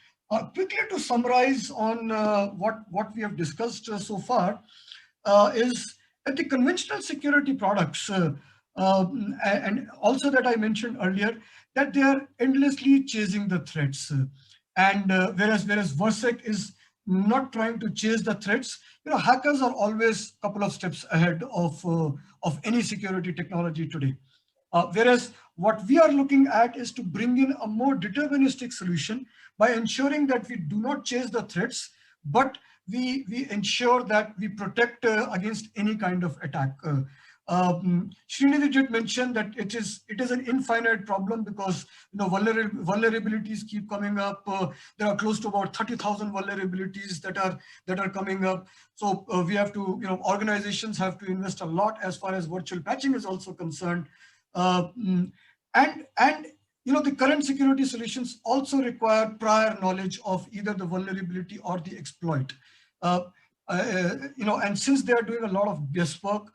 Quickly to summarize on what we have discussed so far, is that the conventional security products, and also that I mentioned earlier, that they are endlessly chasing the threats. And whereas Versex is not trying to chase the threats, hackers are always a couple of steps ahead of any security technology today. Whereas what we are looking at is to bring in a more deterministic solution by ensuring that we do not chase the threats, but we ensure that we protect against any kind of attack. Srinidhi did mention that it is an infinite problem, because vulnerabilities keep coming up. There are close to about 30,000 vulnerabilities that are coming up. So we have to, organizations have to invest a lot as far as virtual patching is also concerned. The current security solutions also require prior knowledge of either the vulnerability or the exploit. And since they are doing a lot of guesswork,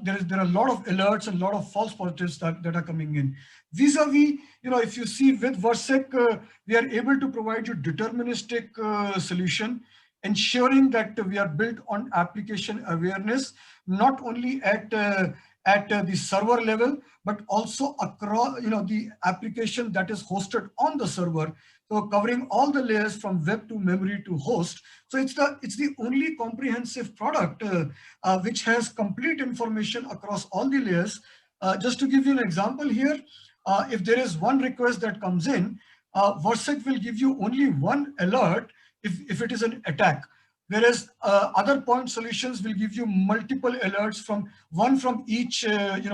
there are a lot of alerts and a lot of false positives that are coming in. Vis-a-vis, if you see with Versex, we are able to provide you deterministic solution, ensuring that we are built on application awareness, not only at the server level, but also across the application that is hosted on the server. So covering all the layers from web to memory to host. So it's the only comprehensive product which has complete information across all the layers. Just to give you an example here, if there is one request that comes in, Versex will give you only one alert if it is an attack. Whereas other point solutions will give you multiple alerts from each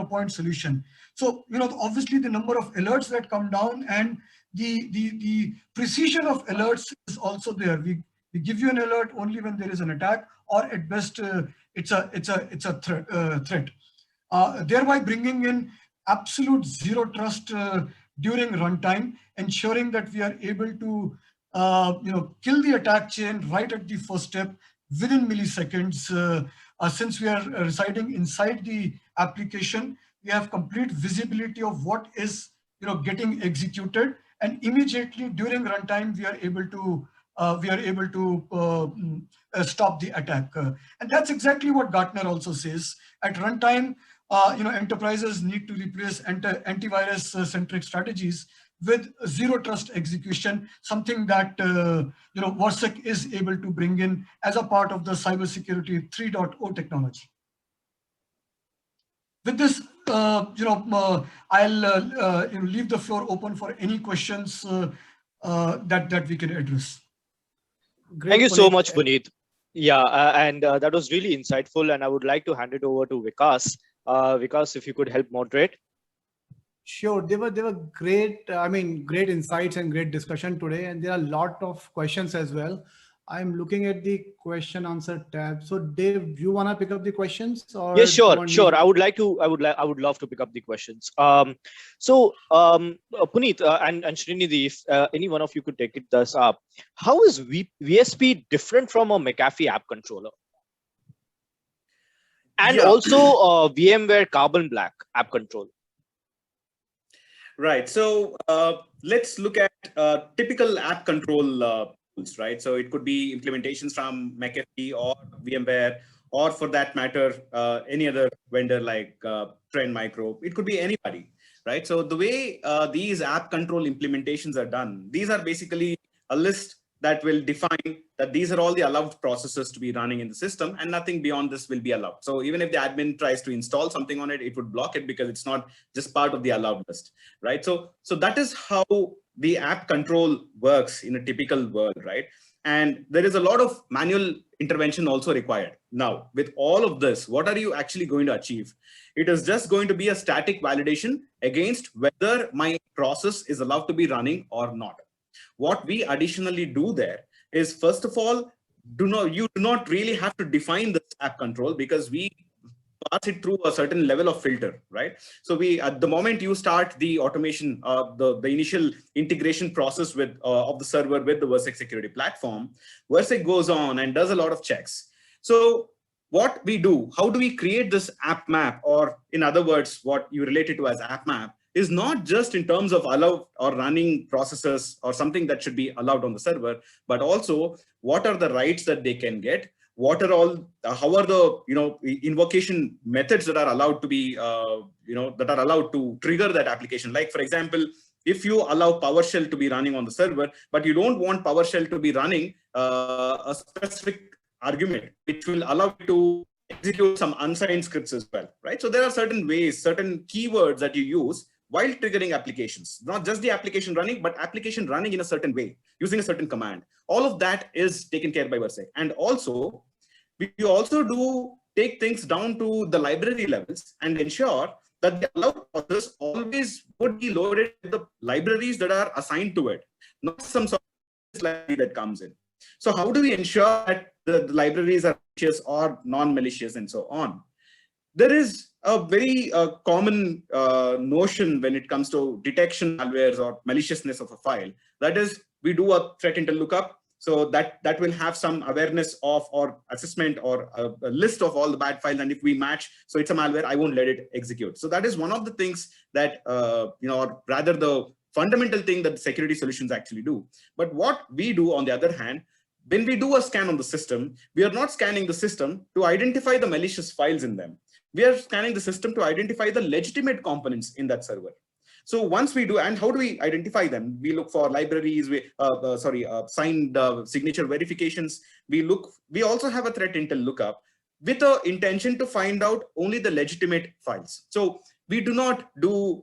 point solution. So obviously the number of alerts that come down and the precision of alerts is also there. We give you an alert only when there is an attack, or at best it's a threat. Thereby bringing in absolute zero trust during runtime, ensuring that we are able to kill the attack chain right at the first step within milliseconds. Since we are residing inside the application, we have complete visibility of what is getting executed, and immediately during runtime we are able to stop the attack. And that's exactly what Gartner also says. At runtime, enterprises need to replace antivirus centric strategies with zero trust execution, something that Varsek is able to bring in as a part of the cybersecurity 3.0 technology. With this, I'll leave the floor open for any questions that we can address. Great, Thank you so Puneet. much, Puneet. Yeah, and that was really insightful. And I would like to hand it over to Vikas. Vikas, if you could help moderate. Sure, they were great. Great insights and great discussion today, and there are a lot of questions as well. I'm looking at the question answer tab. So, Dave, you want to pick up the questions, or Yes, do you sure, want me sure. to- I would love to pick up the questions. Puneet and Srinidhi, if any one of you could take this up, how is VSP different from a McAfee app controller? And Yeah. also VMware Carbon Black app controller. Right. So let's look at typical app control tools, right? So it could be implementations from McAfee or VMware, or for that matter, any other vendor like Trend Micro. It could be anybody, right? So the way these app control implementations are done, these are basically a list that will define that these are all the allowed processes to be running in the system, and nothing beyond this will be allowed. So even if the admin tries to install something on it, it would block it because it's not just part of the allowed list, right? So that is how the app control works in a typical world, right? And there is a lot of manual intervention also required. Now, with all of this, what are you actually going to achieve? It is just going to be a static validation against whether my process is allowed to be running or not. What we additionally do there is, first of all, you do not really have to define this app control, because we pass it through a certain level of filter, right? So we, at the moment you start the automation, the initial integration process with of the server with the Versex security platform, Versex goes on and does a lot of checks. So what we do, how do we create this app map, or in other words, what you relate it to as app map, is not just in terms of allowed or running processes or something that should be allowed on the server, but also what are the rights that they can get, what are all, how are the invocation methods that are allowed to be, that are allowed to trigger that application. Like, for example, if you allow PowerShell to be running on the server, but you don't want PowerShell to be running a specific argument, which will allow you to execute some unsigned scripts as well, right? So there are certain ways, certain keywords that you use while triggering applications, not just the application running, but application running in a certain way, using a certain command. All of that is taken care by Versex. And also, we also do take things down to the library levels and ensure that the allowed process always would be loaded with the libraries that are assigned to it, not some sort of library that comes in. So how do we ensure that the libraries are malicious or non-malicious and so on? There is a very common notion when it comes to detection malwares or maliciousness of a file. That is, we do a threat intel lookup. So that will have some awareness of or assessment or a list of all the bad files. And if we match, so it's a malware, I won't let it execute. So that is one of the things that, or rather the fundamental thing that the security solutions actually do. But what we do, on the other hand, when we do a scan on the system, we are not scanning the system to identify the malicious files in them. We are scanning the system to identify the legitimate components in that server. So once we do, and how do we identify them? We look for libraries, signed signature verifications. We also have a threat intel lookup with the intention to find out only the legitimate files. So we do not do,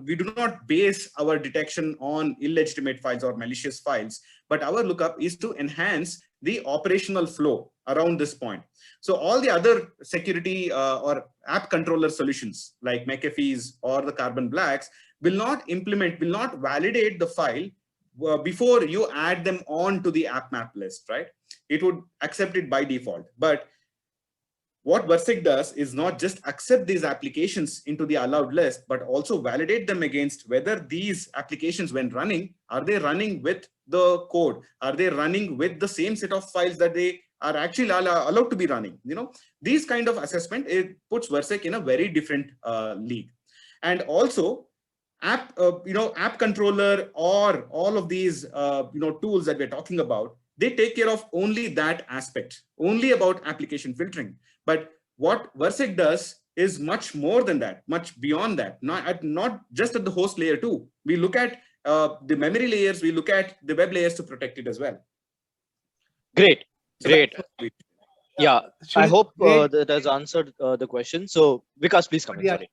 we do not base our detection on illegitimate files or malicious files, but our lookup is to enhance the operational flow around this point. So all the other security or app controller solutions like McAfee's or the Carbon Blacks will not validate the file before you add them on to the app map list, right? It would accept it by default. But what Versex does is not just accept these applications into the allowed list, but also validate them against whether these applications, when running, are they running with the code? Are they running with the same set of files that they are actually allowed to be running? These kind of assessment, it puts Versex in a very different league. And also, app controller or all of these tools that we're talking about, they take care of only that aspect, only about application filtering. But what Versex does is much more than that, much beyond that. Not just at the host layer too. We look at the memory layers, we look at the web layers to protect it as well. Great, So great. Yeah, I hope Great. that has answered the question. So Vikas, please come in. Yeah. Sorry.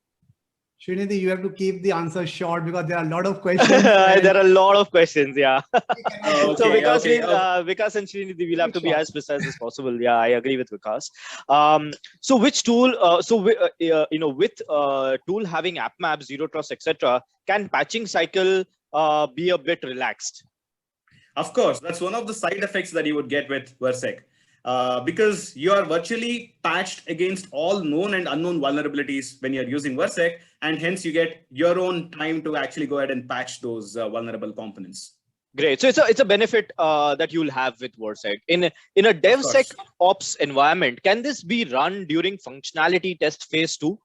Srinidhi, you have to keep the answer short because there are a lot of questions. There are a lot of questions. Yeah. Okay, So Vikas, okay, Vikas and Srinidhi, we'll have to be as precise as possible. Yeah, I agree with Vikas. So which tool? With tool having app maps, zero trust, etc., can patching cycle be a bit relaxed? Of course, that's one of the side effects that you would get with Versec. Because you are virtually patched against all known and unknown vulnerabilities when you're using Versec, and hence you get your own time to actually go ahead and patch those vulnerable components. Great. So it's a benefit that you'll have with Versec. In a DevSecOps environment, can this be run during functionality test phase 2?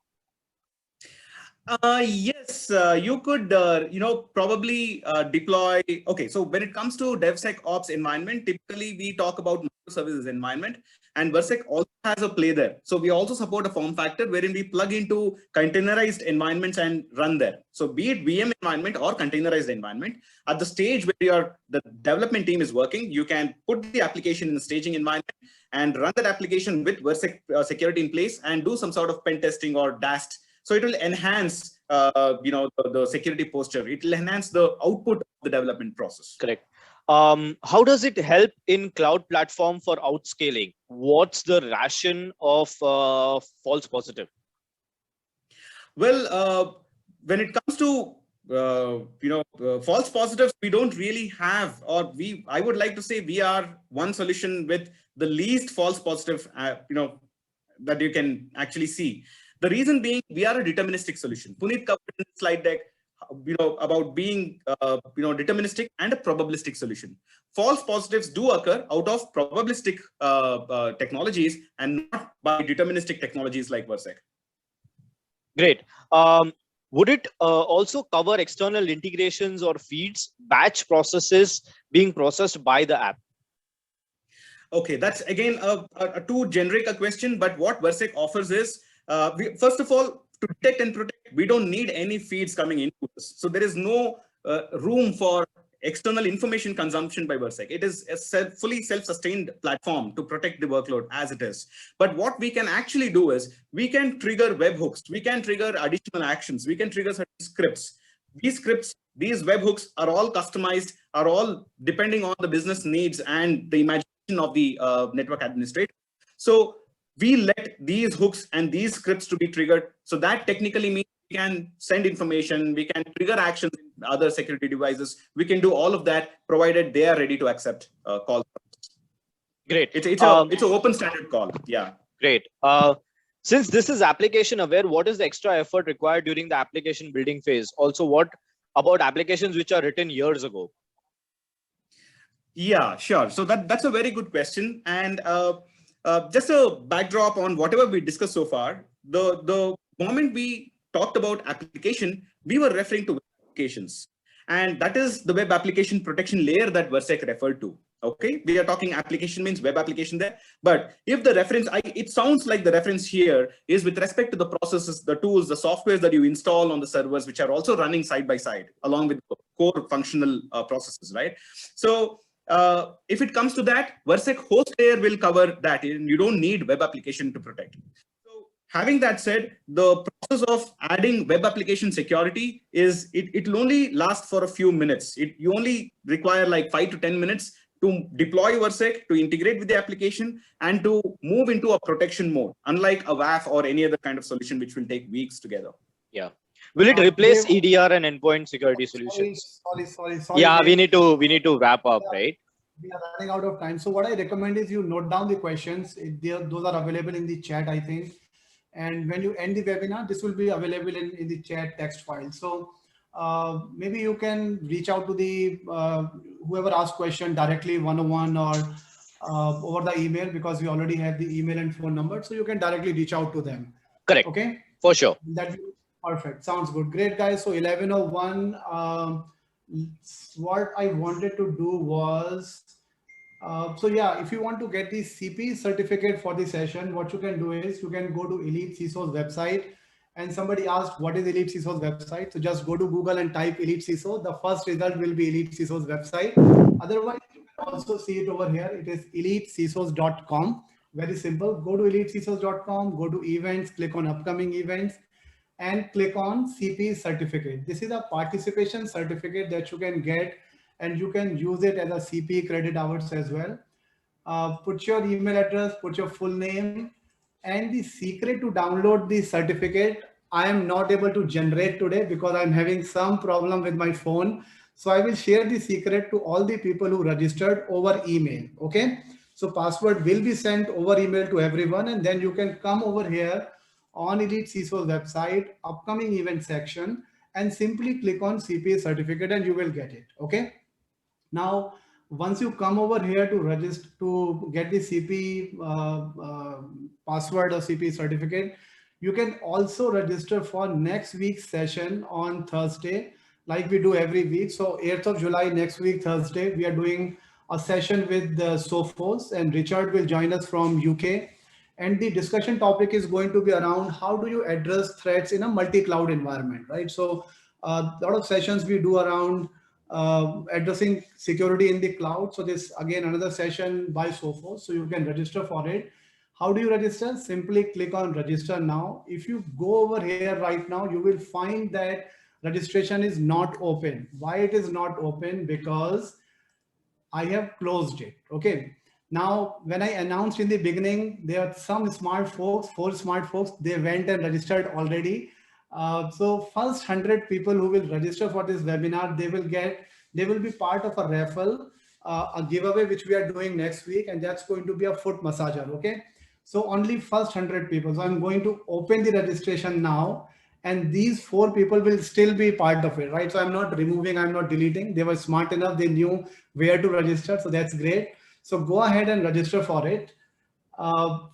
Yes, you could, probably deploy. Okay, so when it comes to DevSecOps environment, typically we talk about microservices environment, and Versec also has a play there. So we also support a form factor wherein we plug into containerized environments and run there. So be it VM environment or containerized environment, at the stage where the development team is working, you can put the application in the staging environment and run that application with Versec security in place and do some sort of pen testing or DAST. So it will enhance, the security posture. It will enhance the output of the development process. Correct. How does it help in cloud platform for outscaling? What's the ration of false positive? Well, when it comes to false positives, we don't really have, I would like to say we are one solution with the least false positive, that you can actually see. The reason being, we are a deterministic solution. Puneet covered in the slide deck, about being, deterministic and a probabilistic solution. False positives do occur out of probabilistic technologies and not by deterministic technologies like Versec. Great. Would it also cover external integrations or feeds, batch processes being processed by the app? Okay, that's again a too generic a question, but what Versec offers is, first of all, to detect and protect, we don't need any feeds coming into us. So there is no room for external information consumption by Versec. It is a fully self-sustained platform to protect the workload as it is. But what we can actually do is we can trigger webhooks. We can trigger additional actions. We can trigger certain scripts. These scripts, these webhooks are all customized, are all depending on the business needs and the imagination of the network administrator. So we let these hooks and these scripts to be triggered. So that technically means we can send information, we can trigger actions in other security devices. We can do all of that provided they are ready to accept calls. Great. It's an open standard call. Yeah. Great. Since this is application aware, what is the extra effort required during the application building phase? Also, what about applications which are written years ago? Yeah, sure. So that's a very good question. And just a backdrop on whatever we discussed so far, the moment we talked about application, we were referring to applications. And that is the web application protection layer that Versec referred to. Okay, we are talking application means web application there. But if the reference, it sounds like the reference here is with respect to the processes, the tools, the softwares that you install on the servers, which are also running side by side along with the core functional processes, right? So if it comes to that, Versec host layer will cover that. You don't need web application to protect. So having that said, the process of adding web application security is, it will only last for a few minutes. You only require like 5 to 10 minutes to deploy Versec, to integrate with the application and to move into a protection mode, unlike a WAF or any other kind of solution, which will take weeks together. Yeah. Will it replace EDR and endpoint security solutions? Sorry. Yeah, we need to wrap up, right? We are running out of time. So what I recommend is you note down the questions. Those are available in the chat, I think. And when you end the webinar, this will be available in the chat text file. So maybe you can reach out to the whoever asked question directly one-on-one or over the email, because we already have the email and phone number. So you can directly reach out to them. Correct. Okay. For sure. That's perfect. Sounds good. Great, guys. So 11:01. What I wanted to do was So yeah, if you want to get the CP certificate for the session, what you can do is you can go to Elite CISO's website. And somebody asked, what is Elite CISO's website? So just go to Google and type Elite CISO. The first result will be Elite CISO's website. Otherwise, you can also see it over here. It is elitecisos.com. Very simple. Go to elitecisos.com, go to events, click on upcoming events, and click on CP certificate. This is a participation certificate that you can get, and you can use it as a CP credit hours as well. Put your email address, put your full name, and the secret to download the certificate, I am not able to generate today because I'm having some problem with my phone. So I will share the secret to all the people who registered over email. Okay. So password will be sent over email to everyone, and then you can come over here on Elite CISO's website, upcoming event section, and simply click on CPA certificate and you will get it. Okay. Now, once you come over here to register to get the CP password or CP certificate, you can also register for next week's session on Thursday, like we do every week. So 8th of July, next week, Thursday, we are doing a session with Sophos, and Richard will join us from UK. And the discussion topic is going to be around how do you address threats in a multi-cloud environment, right? So a lot of sessions we do around addressing security in the cloud. So this again another session by Sophos, so you can register for it. How do you register? Simply click on register now. If you go over here right now, you will find that registration is not open. Why it is not open? Because I have closed it. Okay. Now, when I announced in the beginning, there are some smart folks, 4 smart folks, they went and registered already. So first 100 people who will register for this webinar, they will be part of a raffle, a giveaway, which we are doing next week. And that's going to be a foot massager. Okay. So only first 100 people. So I'm going to open the registration now, and these 4 people will still be part of it, right? So I'm not removing, I'm not deleting. They were smart enough. They knew where to register. So that's great. So go ahead and register for it.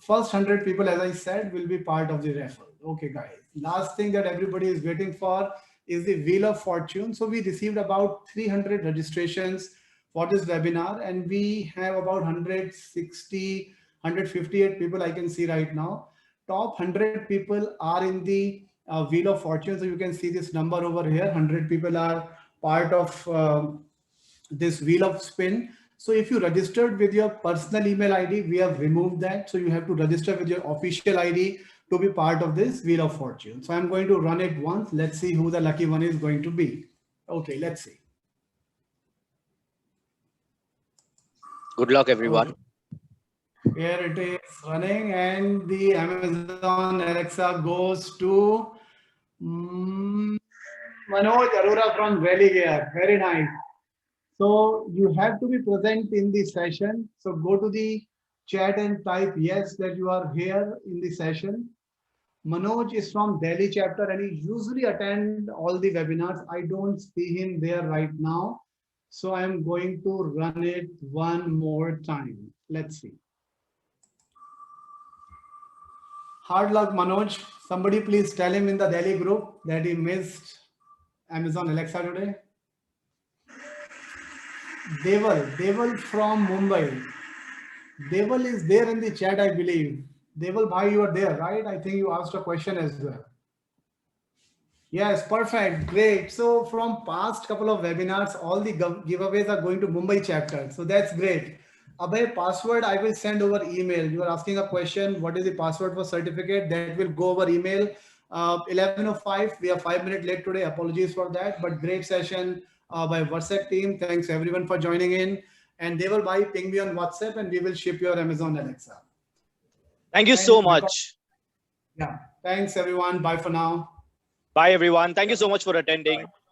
First 100 people, as I said, will be part of the raffle. Okay, guys. Last thing that everybody is waiting for is the Wheel of Fortune. So we received about 300 registrations for this webinar, and we have about 160, 158 people I can see right now. Top 100 people are in the Wheel of Fortune. So you can see this number over here. 100 people are part of this Wheel of Spin. So if you registered with your personal email ID, we have removed that. So you have to register with your official ID to be part of this Wheel of Fortune. So I'm going to run it once. Let's see who the lucky one is going to be. Okay, let's see. Good luck, everyone. Okay. Here it is running, and the Amazon Alexa goes to Manoj Arora from Delhi here. Very nice. So you have to be present in the session. So go to the chat and type yes that you are here in the session. Manoj is from Delhi chapter, and he usually attend all the webinars. I don't see him there right now. So I'm going to run it one more time. Let's see. Hard luck, Manoj. Somebody please tell him in the Delhi group that he missed Amazon Alexa today. Deval from Mumbai. Deval is there in the chat, I believe. Deval bhai, you are there, right? I think you asked a question as well. Yes, perfect, great. So from past couple of webinars, all the giveaways are going to Mumbai chapter. So that's great. Abhay, password I will send over email. You are asking a question, what is the password for certificate? That will go over email. 11:05, we are 5 minutes late today. Apologies for that, but great session by Versec team. Thanks everyone for joining in. And they will ping me on WhatsApp, and we will ship your Amazon Alexa. Thank you so much. Yeah, thanks everyone. Bye for now. Bye everyone. Thank you so much for attending. Bye.